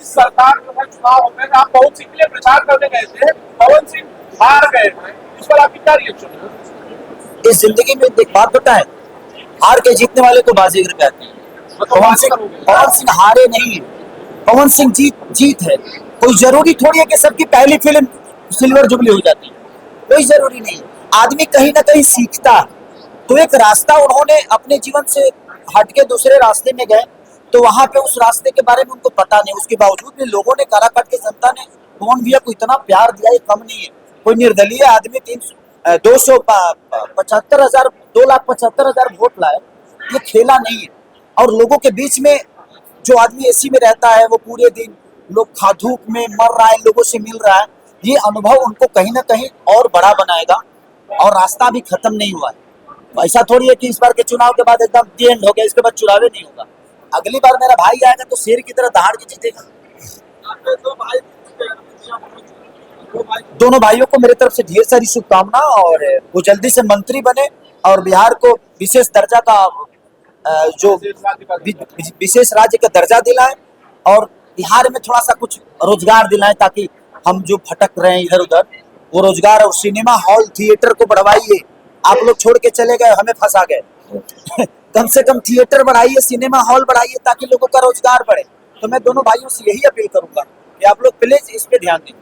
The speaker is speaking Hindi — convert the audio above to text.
इस सरकार जो है चुनाव हो गए, आप पवन सिंह के लिए प्रचार करने गए थे, पवन सिंह हार गए हैं, इस पर आपकी क्या रिएक्शन है? इस जिंदगी में एक बात बताएं, हार के जीतने वाले को बाजीगर कहते हैं। पवन सिंह हारे नहीं है, पवन सिंह जीत है। कोई जरूरी थोड़ी है कि सबकी पहली फिल्म सिल्वर जुबली हो जाती है, कोई जरूरी नहीं। आदमी कहीं ना कहीं सीखता है, तो एक रास्ता उन्होंने अपने जीवन से हट के दूसरे रास्ते में गए, तो वहां पे उस रास्ते के बारे में उनको पता नहीं। उसके बावजूद भी लोगों ने, काराकाट की जनता ने पवन भैया को इतना प्यार दिया, ये कम नहीं है। कोई निर्दलीय आदमी 2,75,000 2,75,000 वोट लाए, ये खेला नहीं है। और लोगों के बीच में जो आदमी एसी में रहता है, वो पूरे दिन लोग धूप में मर रहा है, लोगों से मिल रहा है, ये अनुभव उनको कहीं ना कहीं और बड़ा बनाएगा। और रास्ता भी खत्म नहीं हुआ है। ऐसा थोड़ी है कि इस बार के चुनाव के बाद एकदम दी एंड हो गया, इसके बाद चुनाव नहीं होगा। अगली बार मेरा भाई आएगा तो शेर की तरह दहाड़ के जीतेगा। दोनों भाइयों को मेरे तरफ से ढेर सारी शुभकामना, और वो जल्दी से मंत्री बने और बिहार को विशेष दर्जा का जो विशेष राज्य का दर्जा दिलाए, और बिहार में थोड़ा सा कुछ रोजगार दिलाएं, ताकि हम जो भटक रहे हैं इधर उधर, वो रोजगार। और सिनेमा हॉल थिएटर को बढ़वाइए। आप लोग छोड़ के चले गए, हमें फंसा गए। कम से कम थिएटर बढ़ाइए, सिनेमा हॉल बढ़ाइए, ताकि लोगों का रोजगार बढ़े। तो मैं दोनों भाइयों से यही अपील करूंगा कि आप लोग प्लीज इस पे ध्यान दें।